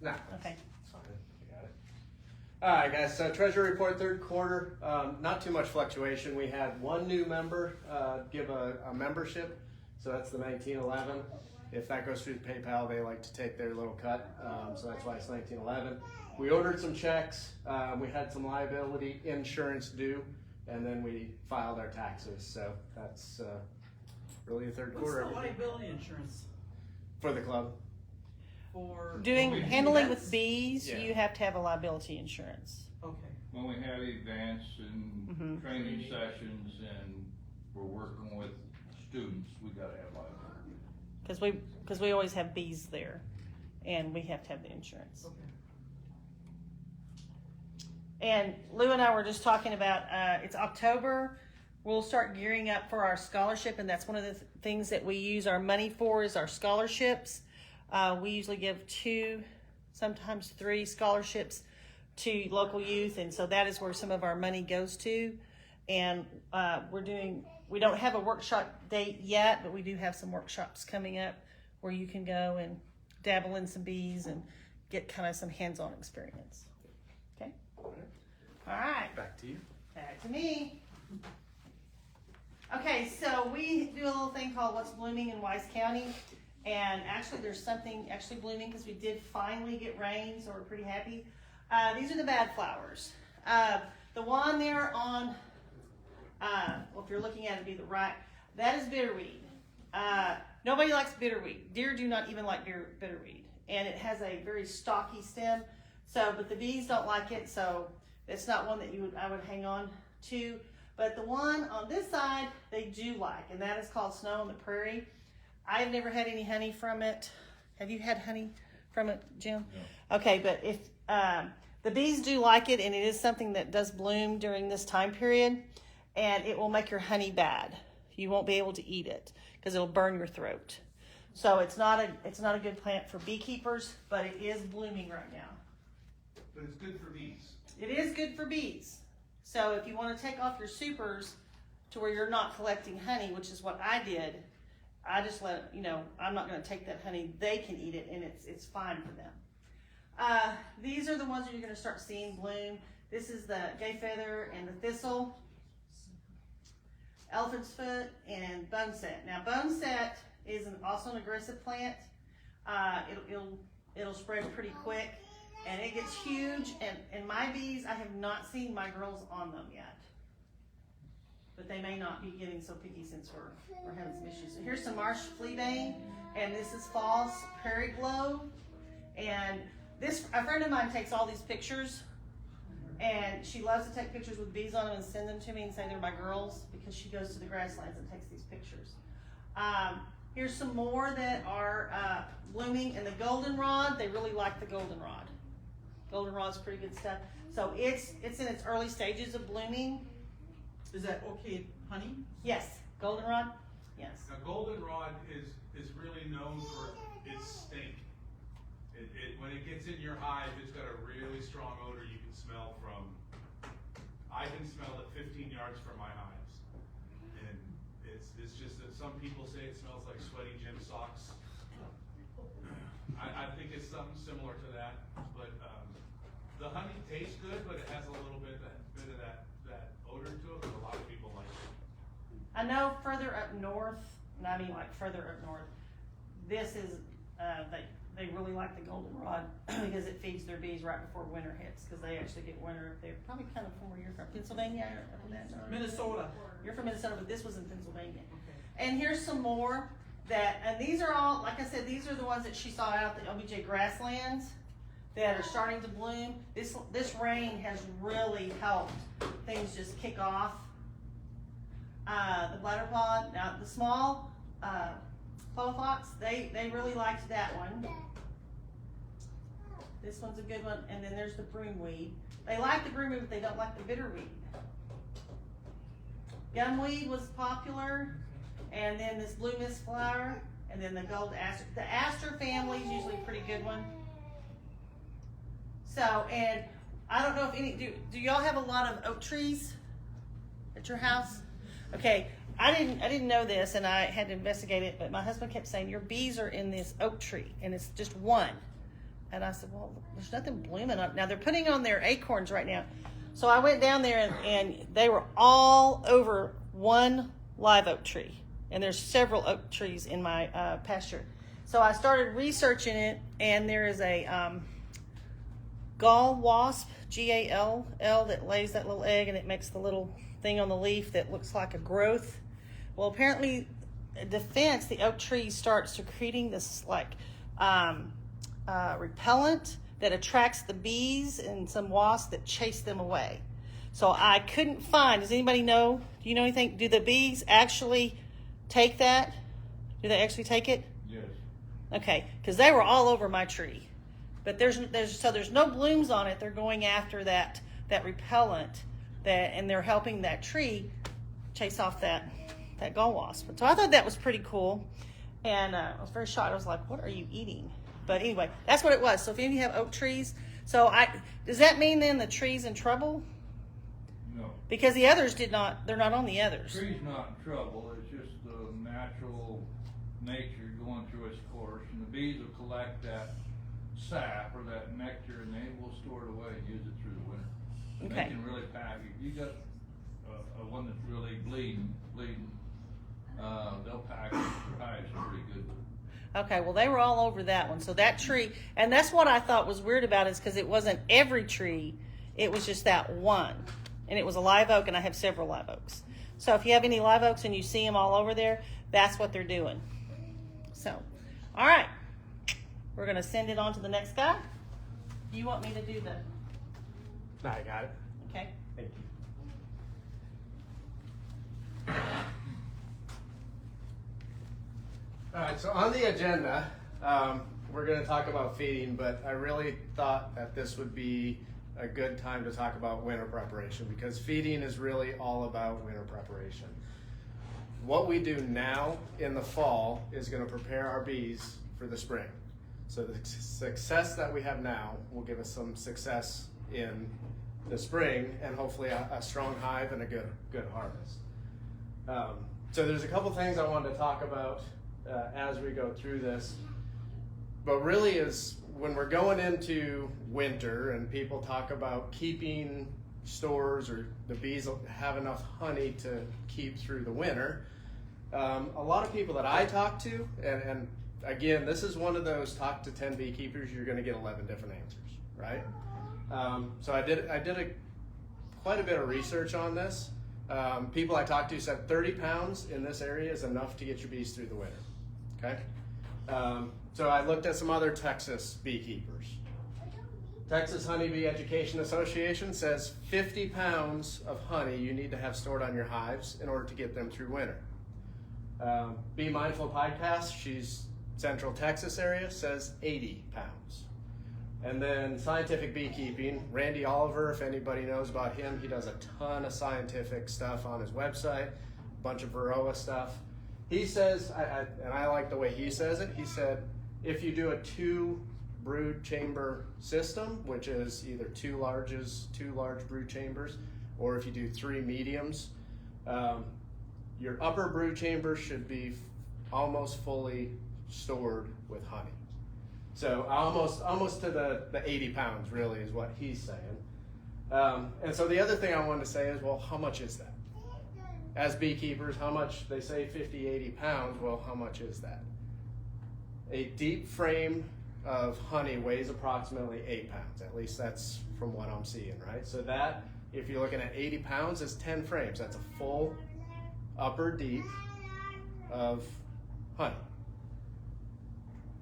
No. Okay. It's fine. I got it. All right, guys. So treasury report, third quarter. Not too much fluctuation. We had one new member give a membership, so that's the 1911. If that goes through PayPal, they like to take their little cut, so that's why it's 1911. We ordered some checks. We had some liability insurance due, and then we filed our taxes. So that's really the third quarter. What's the liability insurance For the club. for? Handling events? with bees, Yeah. you have to have a liability insurance. Okay. When we have events and training sessions and we're working with students, we gotta have liability. Because we always have bees there, and we have to have the insurance. Okay. And Lou and I were just talking about, it's October. We'll start gearing up for our scholarship, and that's one of the things that we use our money for is our scholarships. We usually give 2, sometimes 3 scholarships to local youth, and so that is where some of our money goes to. And we don't have a workshop date yet, but we do have some workshops coming up where you can go and dabble in some bees and get kind of some hands-on experience. Okay? All right. Back to you. Back to me. Okay, so we do a little thing called What's Blooming in Wise County. And actually there's something actually blooming because we did finally get rain, so we're pretty happy. These are the bad flowers. The one there on, well, if you're looking at it, be the right, that is bitterweed. Nobody likes bitterweed. Deer do not even like bitterweed. And it has a very stocky stem. So, but the bees don't like it, so it's not one that I would hang on to. But the one on this side, they do like, and that is called Snow on the Prairie. I have never had any honey from it. Have you had honey from it, Jim? No. Okay, but if the bees do like it, and it is something that does bloom during this time period, and it will make your honey bad. You won't be able to eat it because it'll burn your throat. So it's not a good plant for beekeepers, but it is blooming right now. But it's good for bees. It is good for bees. So if you want to take off your supers to where you're not collecting honey, which is what I did, I just let, I'm not going to take that honey. They can eat it, and it's fine for them. These are the ones that you're going to start seeing bloom. This is the gay feather and the thistle, elephant's foot, and boneset. Now, boneset is also an aggressive plant. It'll spread pretty quick, and it gets huge. And my bees, I have not seen my girls on them yet. But they may not be getting so picky since we're having some issues. So here's some marsh fleabane, and this is false prairie glow. And a friend of mine takes all these pictures, and she loves to take pictures with bees on them and send them to me and say they're my girls because she goes to the grasslands and takes these pictures. Here's some more that are blooming, and the goldenrod, they really like the goldenrod. Goldenrod's pretty good stuff. So it's in its early stages of blooming. Is that okay, honey? Yes, goldenrod. Yes. Now, goldenrod is really known for its stink. When it gets in your hive, it's got a really strong odor you can smell from. I can smell it 15 yards from my hives, and it's just that some people say it smells like sweaty gym socks. I think it's something similar to that, but the honey tastes good, but it has a little bit of that odor to it, but a lot of people like it. I know further up north, and I mean like further up north, this is, they really like the goldenrod because it feeds their bees right before winter hits because they actually get winter up there. Probably kind of from where you're from, Pennsylvania? Or up in that north? Minnesota. You're from Minnesota, but this was in Pennsylvania. Okay. And here's some more and these are all, like I said, these are the ones that she saw out at the OBJ grasslands that are starting to bloom. This rain has really helped things just kick off. The bladderpod, now the small clofox, they really liked that one. This one's a good one, and then there's the broomweed. They like the broomweed, but they don't like the bitterweed. Gumweed was popular, and then this blue mist flower, and then the gold aster. The aster family is usually a pretty good one. So, and I don't know if do y'all have a lot of oak trees at your house? Okay, I didn't know this, and I had to investigate it, but my husband kept saying your bees are in this oak tree, and it's just one. And I said, well, there's nothing blooming up. Now they're putting on their acorns right now. So I went down there and they were all over one live oak tree. And there's several oak trees in my pasture. So I started researching it, and there is a gall wasp, G-A-L-L, that lays that little egg, and it makes the little thing on the leaf that looks like a growth. Well, apparently, defense, the oak tree starts secreting this like repellent that attracts the bees and some wasps that chase them away. So I couldn't find. Does anybody know? Do you know anything? Do the bees actually take that? Do they actually take it? Yes. Okay, because they were all over my tree, but there's no blooms on it. They're going after that repellent and they're helping that tree chase off that gall wasp. So I thought that was pretty cool, and I was very shocked. I was like, "What are you eating?" But anyway, that's what it was. So if any of you have oak trees, does that mean then the tree's in trouble? No. Because the others they're not on the others. The tree's not in trouble, it's just the natural nature going through its course, and the bees will collect that sap or that nectar, and they will store it away and use it through the winter. And Okay. They can really pack it. You got a one that's really bleeding, they'll pack it. Their hives are pretty good with it. Okay, well, they were all over that one. So that tree, and that's what I thought was weird about it, is because it wasn't every tree, it was just that one. And it was a live oak, and I have several live oaks. So if you have any live oaks and you see them all over there, that's what they're doing. So, all right. We're going to send it on to the next guy. Do you want me to do the... No, I got it. Okay. Thank you. All right, so on the agenda, we're going to talk about feeding, but I really thought that this would be a good time to talk about winter preparation, because feeding is really all about winter preparation. What we do now in the fall is going to prepare our bees for the spring. So the success that we have now will give us some success in the spring, and hopefully a strong hive and a good harvest. So there's a couple things I wanted to talk about as we go through this, but really is when we're going into winter and people talk about keeping stores or the bees have enough honey to keep through the winter, a lot of people that I talk to, and again, this is one of those talk to 10 beekeepers, you're going to get 11 different answers, right? So I did quite a bit of research on this. People I talked to said 30 pounds in this area is enough to get your bees through the winter, okay? So I looked at some other Texas beekeepers. Texas Honeybee Education Association says 50 pounds of honey you need to have stored on your hives in order to get them through winter. Bee Mindful Podcast, she's Central Texas area, says 80 pounds. And then Scientific Beekeeping, Randy Oliver, if anybody knows about him, he does a ton of scientific stuff on his website, a bunch of Varroa stuff. He says, and I like the way he says it, he said, if you do a 2 brood chamber system, which is either 2 large brood chambers, or if you do 3 mediums, your upper brood chamber should be almost fully stored with honey. So almost to the 80 pounds really is what he's saying. And so the other thing I wanted to say is, well, how much is that? As beekeepers, how much, they say 50, 80 pounds, well, how much is that? A deep frame of honey weighs approximately 8 pounds. At least that's from what I'm seeing, right? So that, if you're looking at 80 pounds, is 10 frames. That's a full upper deep of honey.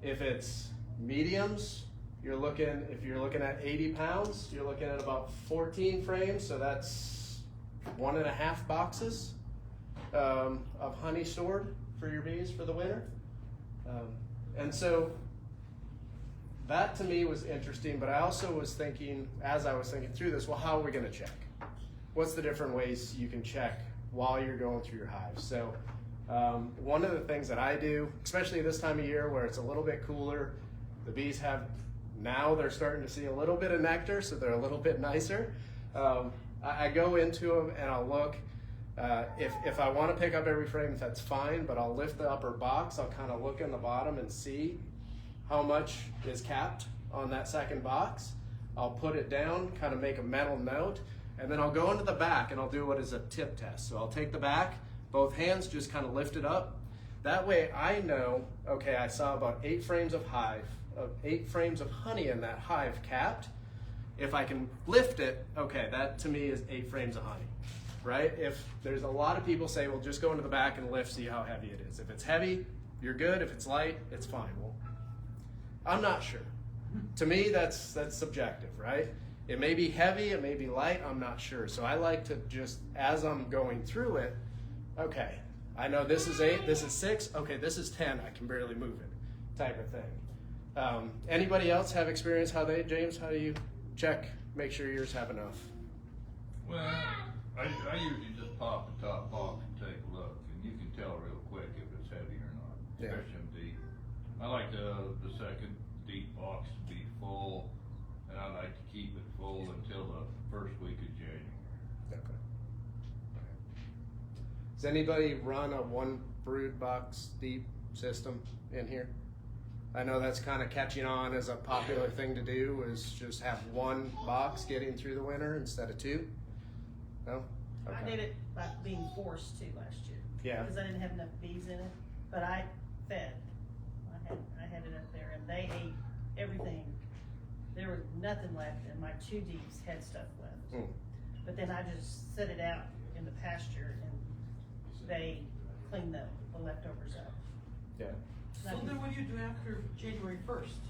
If it's mediums, if you're looking at 80 pounds, you're looking at about 14 frames, so that's 1.5 boxes of honey stored for your bees for the winter. And so that to me was interesting, but I also was thinking, as I was thinking through this, well, how are we gonna check? What's the different ways you can check while you're going through your hives? So one of the things that I do, especially this time of year where it's a little bit cooler, the bees they're starting to see a little bit of nectar, so they're a little bit nicer. I go into them and I'll look. If I want to pick up every frame, that's fine, but I'll lift the upper box. I'll kind of look in the bottom and see how much is capped on that second box. I'll put it down, kind of make a mental note, and then I'll go into the back and I'll do what is a tip test. So I'll take the back, both hands just kind of lift it up. That way I know, okay, I saw about 8 frames of 8 frames of honey in that hive capped. If I can lift it, okay, that to me is 8 frames of honey, right? If there's a lot of people say, well, just go into the back and lift, see how heavy it is. If it's heavy, you're good. If it's light, it's fine. Well, I'm not sure. To me, that's subjective, right? It may be heavy, it may be light, I'm not sure. So I like to just, as I'm going through it, okay, I know this is 8, this is 6, okay, this is 10, I can barely move it, type of thing. Anybody else have experience James, how do you check, make sure yours have enough? Well, I usually just pop the top box and take a look, and you can tell real quick if it's heavy or not, Yeah. especially in deep. I like the second deep box to be full, and I like to keep it full until the first week of January. Okay. Does anybody run a 1 brood box deep system in here? I know that's kind of catching on as a popular thing to do, is just have 1 box getting through the winter instead of 2. No? I Okay. did it by being forced to last year. Yeah. Because I didn't have enough bees in it, but I fed. I had it up there, and they ate everything. There was nothing left, and my 2 deeps had stuff left. Mm. But then I just set it out in the pasture, and they cleaned the leftovers up. Yeah. So then what do you do after January 1st?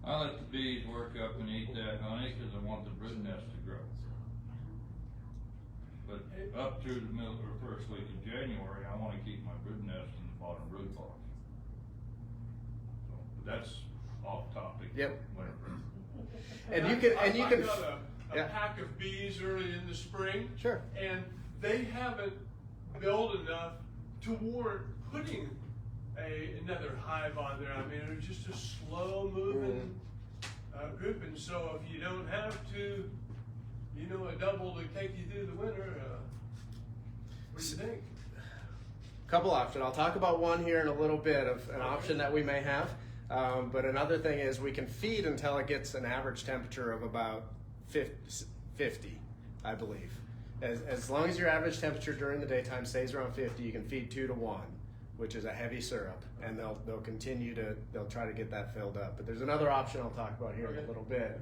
I let the bees work up and eat that honey because I want the brood nest to grow. But up through the middle or first week of January, I want to keep my brood nest in the bottom brood box. So, but that's off topic. Yep. Whatever. And you can, I got a yeah. pack of bees early in the spring, Sure. and they haven't built enough to warrant putting another hive on there. I mean, it's just a slow moving group, and so if you don't have to, a double to take you through the winter, what do you think? Couple options. I'll talk about one here in a little bit of an option that we may have. But another thing is we can feed until it gets an average temperature of about 50, I believe. As long as your average temperature during the daytime stays around 50, you can feed 2 to 1, which is a heavy syrup, and they'll continue to, they'll try to get that filled up. But there's another option I'll talk about here in a little bit.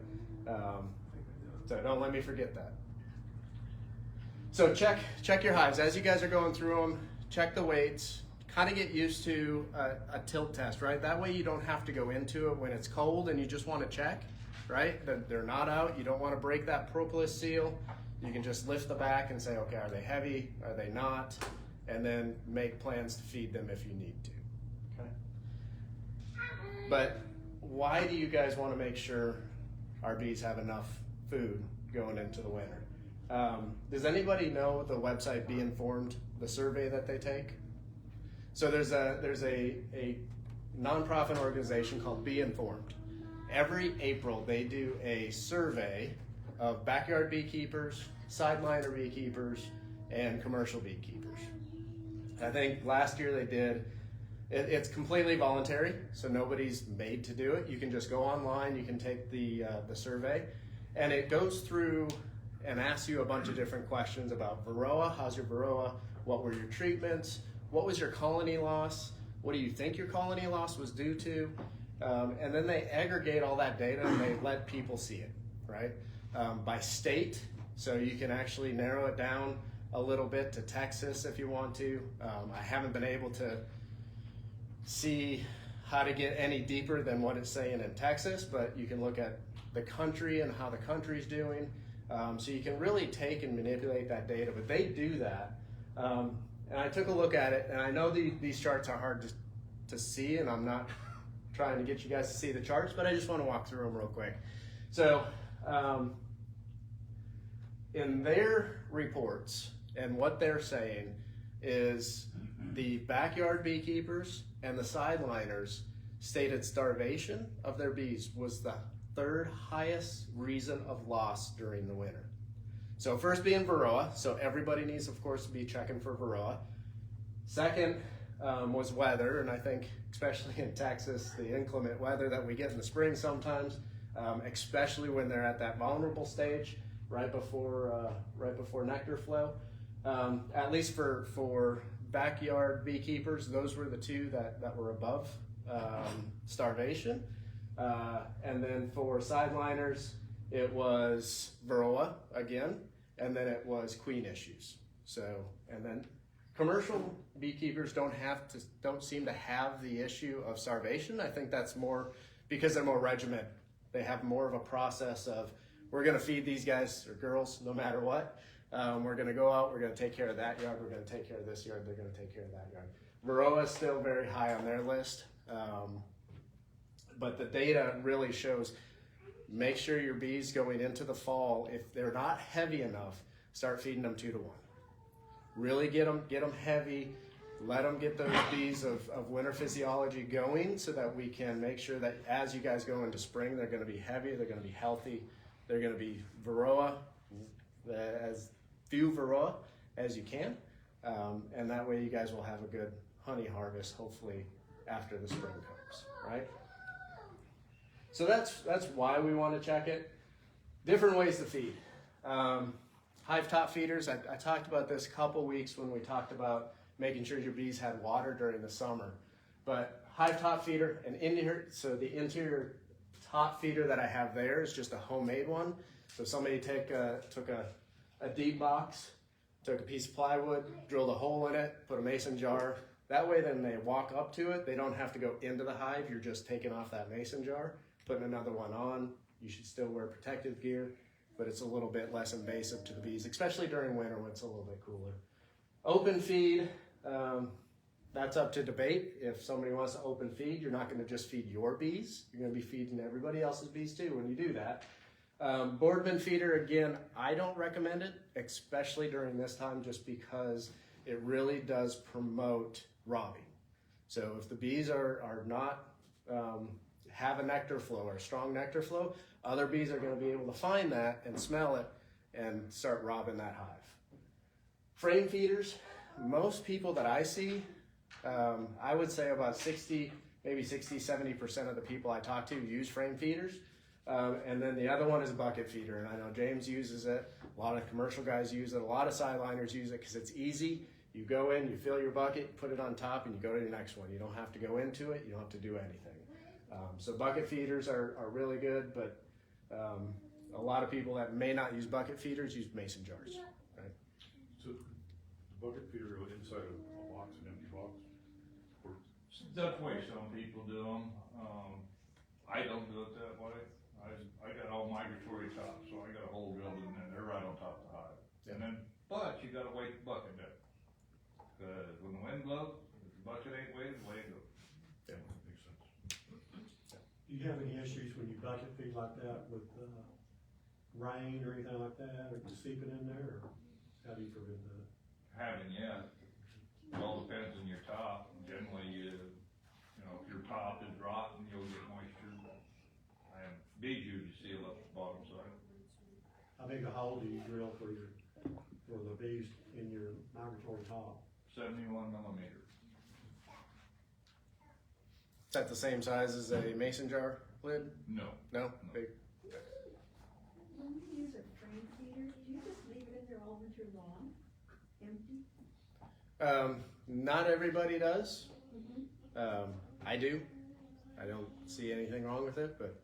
So don't let me forget that. So check your hives as you guys are going through them. Check the weights. Kind of get used to a tilt test, right? That way you don't have to go into it when it's cold and you just want to check, right? That they're not out. You don't want to break that propolis seal. You can just lift the back and say, okay, are they heavy? Are they not? And then make plans to feed them if you need to. Okay. But why do you guys want to make sure our bees have enough food going into the winter? Does anybody know the website Bee Informed, the survey that they take? So there's a nonprofit organization called Bee Informed. Every April they do a survey of backyard beekeepers, sideliner beekeepers, and commercial beekeepers. I think last year they did, it's completely voluntary, so nobody's made to do it. You can just go online, you can take the survey, and it goes through and asks you a bunch of different questions about Varroa. How's your Varroa? What were your treatments? What was your colony loss? What do you think your colony loss was due to? And then they aggregate all that data and they let people see it, right? By state, so you can actually narrow it down a little bit to Texas if you want to. I haven't been able to see how to get any deeper than what it's saying in Texas, but you can look at the country and how the country's doing. So you can really take and manipulate that data, but they do that. And I took a look at it, and I know these charts are hard to see, and I'm not trying to get you guys to see the charts, but I just want to walk through them real quick. So in their reports, and what they're saying is the backyard beekeepers and the sideliners stated starvation of their bees was the 3rd highest reason of loss during the winter. So first being Varroa, so everybody needs, of course, to be checking for Varroa. Second, was weather, and I think especially in Texas, the inclement weather that we get in the spring sometimes, especially when they're at that vulnerable stage right before nectar flow. At least for backyard beekeepers, those were the two that were above starvation. And then for sideliners, it was Varroa again, and then it was queen issues. So, and then commercial beekeepers don't seem to have the issue of starvation. I think that's more because they're more regimented. They have more of a process of, we're going to feed these guys or girls no matter what. We're going to go out, we're going to take care of that yard, we're going to take care of this yard, they're going to take care of that yard. Varroa is still very high on their list. But the data really shows, make sure your bees going into the fall, if they're not heavy enough, start feeding them 2 to 1. Really get them heavy, let them get those bees of winter physiology going so that we can make sure that as you guys go into spring, they're going to be heavy, they're going to be healthy, they're going to be Varroa, as few Varroa as you can. And that way you guys will have a good honey harvest, hopefully after the spring comes, right? So that's why we want to check it. Different ways to feed. Hive top feeders, I talked about this a couple weeks when we talked about making sure your bees had water during the summer. But hive top feeder, so the interior top feeder that I have there is just a homemade one. So somebody took a deep box, took a piece of plywood, drilled a hole in it, put a mason jar. That way then they walk up to it, they don't have to go into the hive, you're just taking off that mason jar, putting another one on. You should still wear protective gear, but it's a little bit less invasive to the bees, especially during winter when it's a little bit cooler. Open feed, that's up to debate. If somebody wants to open feed, you're not going to just feed your bees. You're going to be feeding everybody else's bees too when you do that. Boardman feeder, again, I don't recommend it, especially during this time, just because it really does promote robbing. So if the bees are not have a nectar flow or a strong nectar flow, other bees are going to be able to find that and smell it and start robbing that hive. Frame feeders, most people that I see, I would say about 70% of the people I talk to use frame feeders. And then the other one is a bucket feeder, and I know James uses it. A lot of commercial guys use it. A lot of sideliners use it because it's easy. You go in, you fill your bucket, put it on top, and you go to the next one. You don't have to go into it. You don't have to do anything. So bucket feeders are really good, but a lot of people that may not use bucket feeders use mason jars. Right? So the bucket feeder go inside of a box, an empty box? Or That's the way some people do them. I don't do it that way. I got all migratory tops, so I got a hole drilled in there. They're right on top of the hive. And then, but you gotta weight the bucket down. Cause when the wind blows, if the bucket ain't weighted, the way it goes. yeah, makes sense. Do you have any issues when you bucket feed like that with rain or anything like that, or seeping in there, or how do you prevent that? Having, yeah, it all depends on your top. Generally, you know, if your top is rotten, you'll get moisture. And bees usually seal up the bottom side. How big a hole do you drill for the bees in your migratory top? 71 millimeter. Is that the same size as a mason jar lid? No. No? Big. When you use a frame feeder, do you just leave it in there all winter long, empty? Not everybody does. I do. I don't see anything wrong with it, but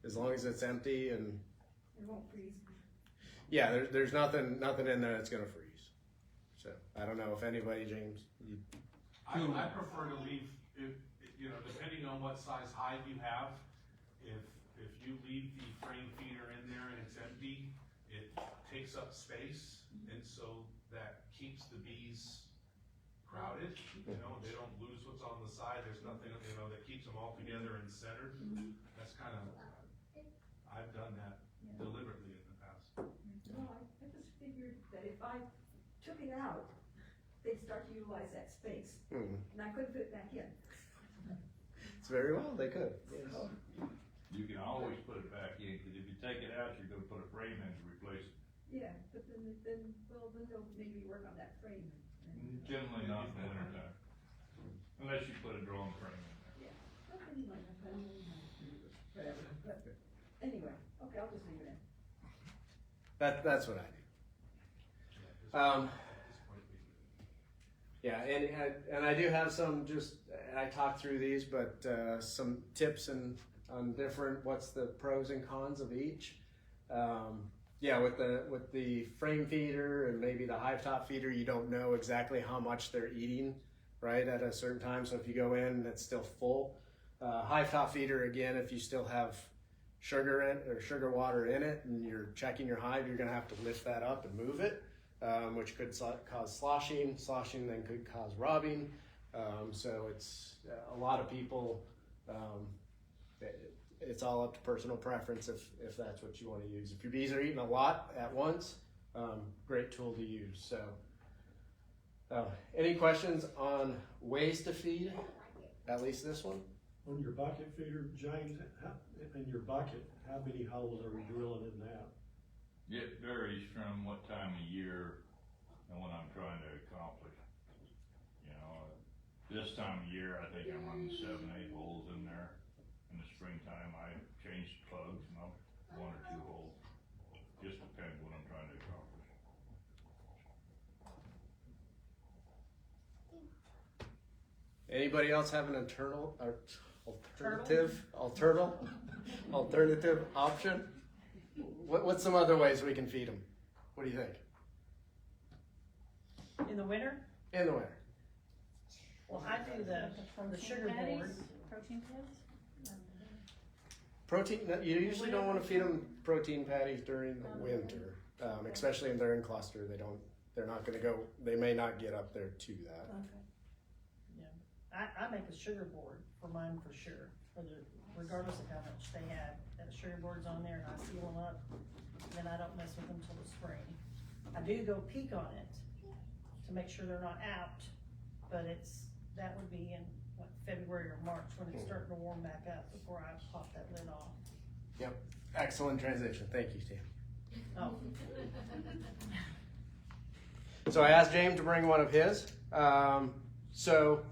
as long as it's empty and It won't freeze. yeah, there's nothing in there that's gonna freeze. So I don't know if anybody, James. I prefer to leave, if, you know, depending on what size hive you have, if you leave the frame feeder in there and it's empty, it takes up space, and so that keeps the bees crowded, you know, they don't lose what's on the side, there's nothing, you know, that keeps them all together and centered. That's kind of, I've done that deliberately in the past. No, I just figured that if I took it out, they'd start to utilize that space, and I couldn't put it back in. It's very well, they could. Yes. You can always put it back in, because if you take it out, you're gonna put a frame in to replace it. Yeah, but then they'll maybe work on that frame. Generally not in the winter time. Unless you put a drone frame in there. Yeah. Okay, you might have to, whatever, but anyway, okay, I'll just leave it in. That's what I do. Yeah, and I do have some I talked through these, but some tips on different, what's the pros and cons of each. Yeah, with the frame feeder and maybe the hive top feeder, you don't know exactly how much they're eating, right, at a certain time. So if you go in and it's still full, hive top feeder, again, if you still have sugar in or sugar water in it and you're checking your hive, you're gonna have to lift that up and move it, which could cause sloshing. Sloshing then could cause robbing. So it's a lot of people, it's all up to personal preference if that's what you want to use. If your bees are eating a lot at once, great tool to use. So, any questions on ways to feed? At least this one. On your bucket feeder, James, in your bucket, how many holes are we drilling in that? It varies from what time of year and what I'm trying to accomplish. You know, this time of year, I think I'm running 7, 8 holes in there. In the springtime, I change plugs, and I'm 1 or 2 holes. Just depends what I'm trying to accomplish. Anybody else have an alternative option? What's some other ways we can feed them? What do you think? In the winter? In the winter. Well, I do the sugar board. Protein pads? Protein, you usually don't want to feed them protein patties during the winter, especially if they're in cluster. They're not going to go, they may not get up there to that. Yeah. I make a sugar board for mine for sure, regardless of how much they have. That sugar board's on there and I seal them up, and then I don't mess with them till the spring. I do go peek on it to make sure they're not out, but that would be in February or March when it's starting to warm back up before I pop that lid off. Yep, excellent transition. Thank you, Tim. Oh. So I asked James to bring one of his. So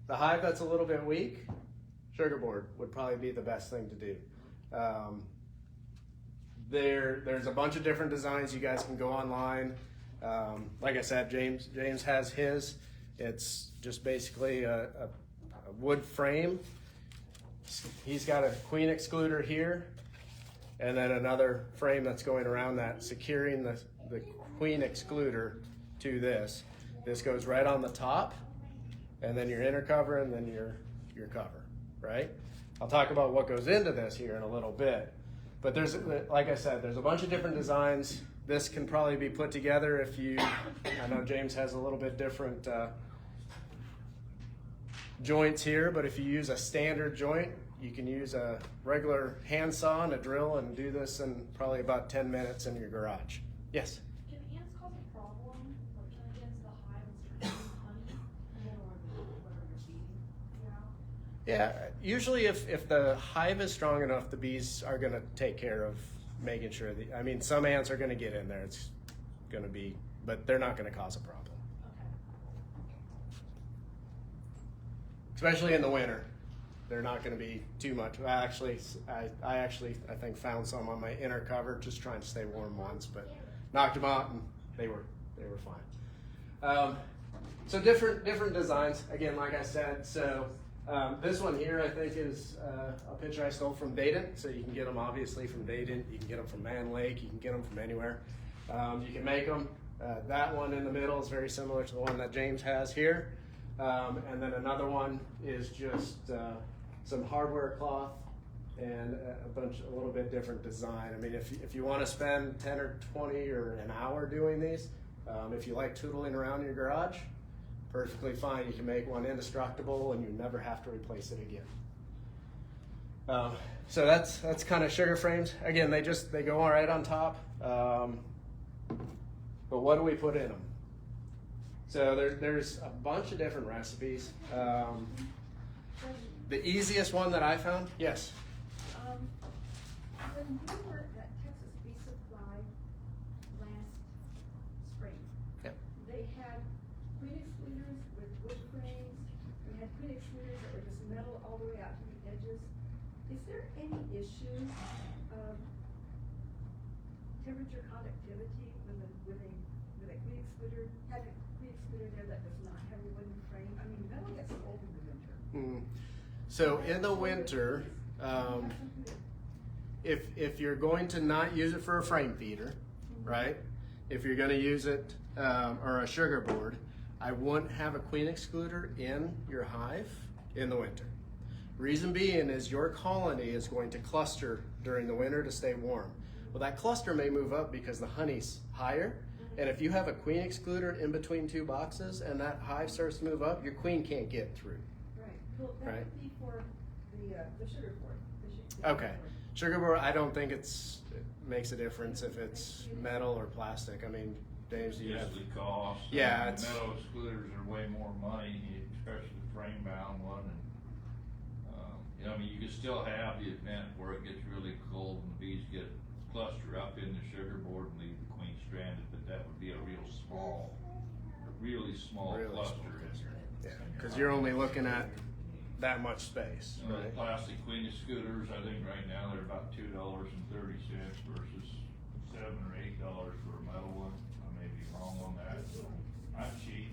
the hive that's a little bit weak, sugar board would probably be the best thing to do. There's a bunch of different designs. You guys can go online. Like I said, James has his. It's just basically a wood frame. He's got a queen excluder here, and then another frame that's going around that, securing the queen excluder to this. This goes right on the top, and then your inner cover, and then your cover, right? I'll talk about what goes into this here in a little bit. But like I said, there's a bunch of different designs. This can probably be put together if I know James has a little bit different joints here, but if you use a standard joint, you can use a regular handsaw and a drill and do this in probably about 10 minutes in your garage. Yes? Can ants cause a problem, like can it get into the hive and start eating honey or whatever you're feeding? Yeah, usually if the hive is strong enough, the bees are going to take care of making sure some ants are going to get in there. It's going to be, but they're not going to cause a problem. Especially in the winter, they're not going to be too much. I think found some on my inner cover, just trying to stay warm once, but knocked them out and they were fine. So different designs. Again, like I said, so this one here I think is a picture I stole from Dayton. So you can get them obviously from Dayton. You can get them from Man Lake. You can get them from anywhere. You can make them. That one in the middle is very similar to the one that James has here. And then another one is just some hardware cloth and a little bit different design. I mean, if you want to spend 10 or 20 or an hour doing these, if you like tootling around your garage, perfectly fine. You can make one indestructible and you never have to replace it again. So that's kind of sugar frames. Again, they go all right on top. But what do we put in them? So there's a bunch of different recipes. The easiest one that I found, yes. When we were at Texas Bee Supply last spring, Yep. they had queen excluders with wood frames. We had queen excluders issues, temperature conductivity with a queen excluder, had a queen excluder there that does not have a wooden frame. I mean, metal gets cold in the winter. So in the winter, if you're going to not use it for a frame feeder, right? If you're going to use it or a sugar board, I wouldn't have a queen excluder in your hive in the winter. Reason being is your colony is going to cluster during the winter to stay warm. Well, that cluster may move up because the honey's higher, and if you have a queen excluder in between two boxes and that hive starts to move up, your queen can't get through. Right, well, that Right. would be for the sugar board. Okay. Sugar board, I don't think it makes a difference if it's metal or plastic. I mean, James, do you have? Just the cost. Yeah, it's- Metal excluders are way more money, especially the frame bound one, and, you know, I mean, you could still have the event where it gets really cold and the bees get cluster up in the sugar board and leave the queen stranded, but that would be a really small Really cluster small in there. Yeah, because you're only looking at that much space, You know, the right? plastic queen scooters, I think right now they're about $2.30 versus $7 or $8 for a metal one. I may be wrong on that. I'm cheap.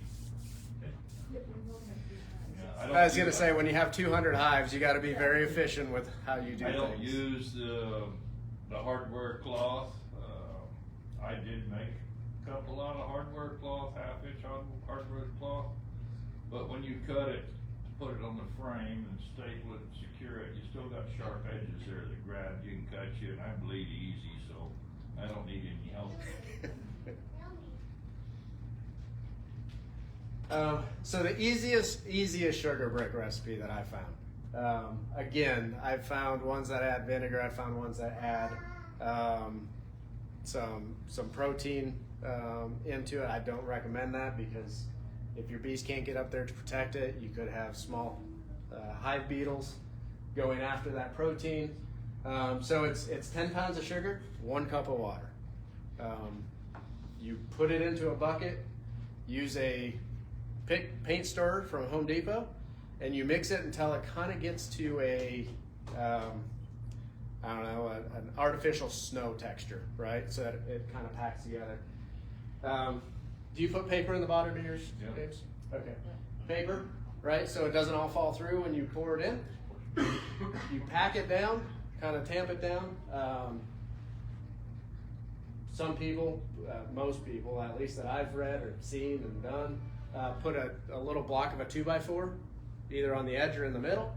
Yeah, I was gonna say, when you have 200 hives, you gotta be very efficient with how you do I don't things. use the hardware cloth. I did make a couple out of hardware cloth, half-inch hardware cloth. But when you cut it, to put it on the frame and staple it and secure it, you still got sharp edges there that grab you and cut you, and I bleed easy, so I don't need any help. So the easiest sugar brick recipe that I found. Again, I've found ones that add vinegar. I've found ones that add some protein into it. I don't recommend that because if your bees can't get up there to protect it, you could have small hive beetles going after that protein. So it's 10 pounds of sugar, 1 cup of water. You put it into a bucket, use a paint stirrer from Home Depot, and you mix it until it kind of gets to a, I don't know, an artificial snow texture, right? So that it kind of packs together. Do you put paper in the bottom of yours, Yeah. James? Okay. Paper, right? So it doesn't all fall through when you pour it in. You pack it down, kind of tamp it down. Some people, most people, at least that I've read or seen and done, put a little block of a 2x4, either on the edge or in the middle,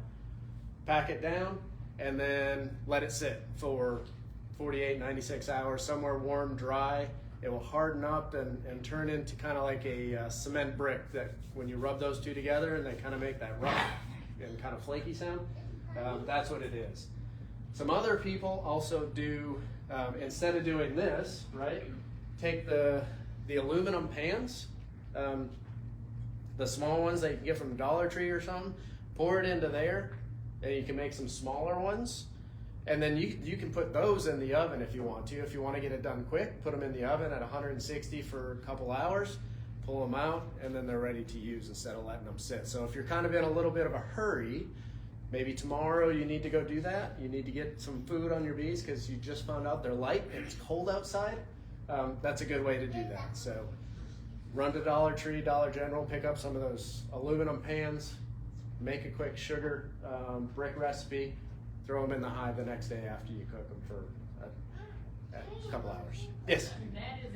pack it down, and then let it sit for 48, 96 hours, somewhere warm, dry. It will harden up and turn into kind of like a cement brick that when you rub those two together and they kind of make that rough and kind of flaky sound, that's what it is. Some other people also do, instead of doing this, right, take the aluminum pans, the small ones that you can get from Dollar Tree or something, pour it into there, and you can make some smaller ones. And then you can put those in the oven if you want to. If you want to get it done quick, put them in the oven at 160 for a couple hours, pull them out, and then they're ready to use instead of letting them sit. So if you're kind of in a little bit of a hurry, maybe tomorrow you need to go do that. You need to get some food on your bees because you just found out they're light and it's cold outside. That's a good way to do that. So run to Dollar Tree, Dollar General, pick up some of those aluminum pans, make a quick sugar brick recipe, throw them in the hive the next day after you cook them for a couple hours. Yes? That is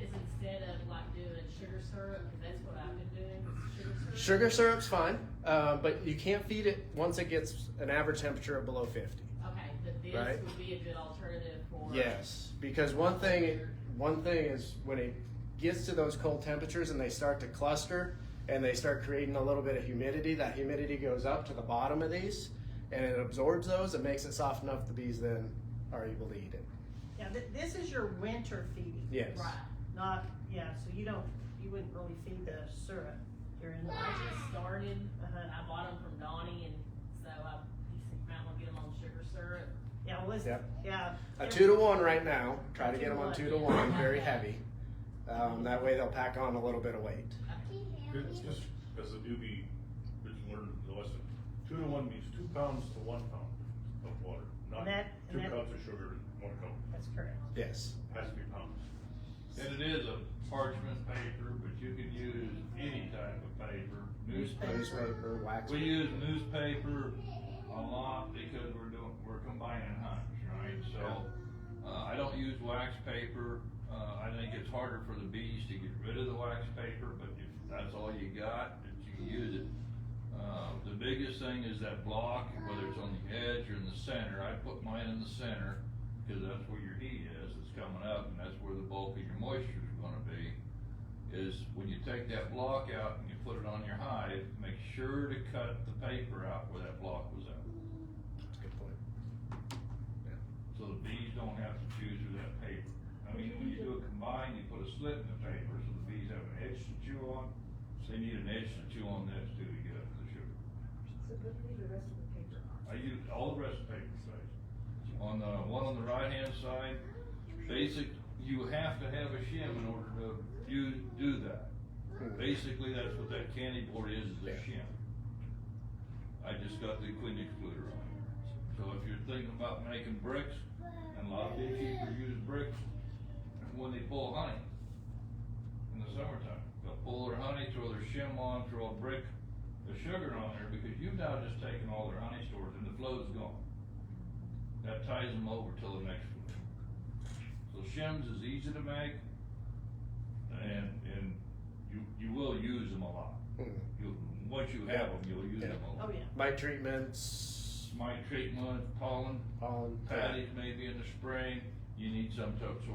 instead of like doing sugar syrup, because that's what I've been doing, sugar syrup. Sugar syrup's fine, but you can't feed it once it gets an average temperature of below 50. Okay, but this Right. would be a good alternative for. Yes, because one thing is when it gets to those cold temperatures and they start to cluster and they start creating a little bit of humidity, that humidity goes up to the bottom of these and it absorbs those and makes it soft enough the bees then are able to eat it. Yeah, this is your winter feeding. Yes. Right. Not, yeah, so you wouldn't really feed the syrup during the I winter. just started, I bought them from Donnie, and so he might want to get them on sugar syrup. Yeah, well, listen, Yep. yeah. A 2 to 1 right now. Try to get them on 2 to 1, very heavy. That way they'll pack on a little bit of weight. It's just as a newbie, did you learn the lesson? 2 to 1 means 2 pounds to 1 pound of water, not And that, sugar in one coat. That's correct. Yes. Has to be pumped. And it is a parchment paper, but you can use any type of paper, newspaper. Newspaper, wax. We use newspaper a lot because we're combining hunts, right? So, I don't use wax paper. I think it's harder for the bees to get rid of the wax paper, but if that's all you got, that you can use it. The biggest thing is that block, whether it's on the edge or in the center. I put mine in the center because that's where your heat is. It's coming up, and that's where the bulk of your moisture is gonna be. Is when you take that block out and you put it on your hive, make sure to cut the paper out where that block was at. That's a good point. So the bees don't have to choose through that paper. I mean, when you do a combine, you put a slit in the paper so the bees have an edge to chew on. So they need an edge to chew on this too to get up to the sugar. So don't leave the rest of the paper on. I use all the rest of the paper size. On the one on the right hand side, you have to have a shim in order to do that. Basically, that's what that candy board is a shim. I just got the queen excluder on it. So if you're thinking about making bricks, and a lot of beekeepers use bricks when they pull honey in the summertime. They'll pull their honey, throw their shim on, throw a brick of sugar on there, because you've now just taken all their honey stores and the flow's gone. That ties them over till the next flow. So shims is easy to make, and you will use them a lot. Once you have them, you'll use them a lot. Oh, yeah. Mite treatments, Mite treatment, pollen, pollen. patties maybe in the spring, you need some sort of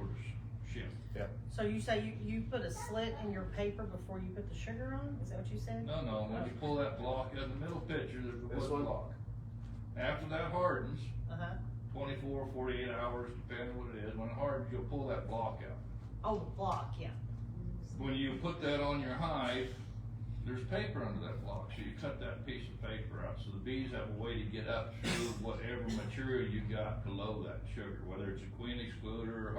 shim. Yep. So you say you put a slit in your paper before you put the sugar on? Is that what you said? No, when you pull that block out of the middle picture, there's a This wood one? block. After that hardens, Uh-huh. 24, 48 hours, depending what it is, when it hardens, you'll pull that block out. Oh, the block, yeah. When you put that on your hive, there's paper under that block, so you cut that piece of paper out, so the bees have a way to get up through whatever material you got below that sugar, whether it's a queen excluder or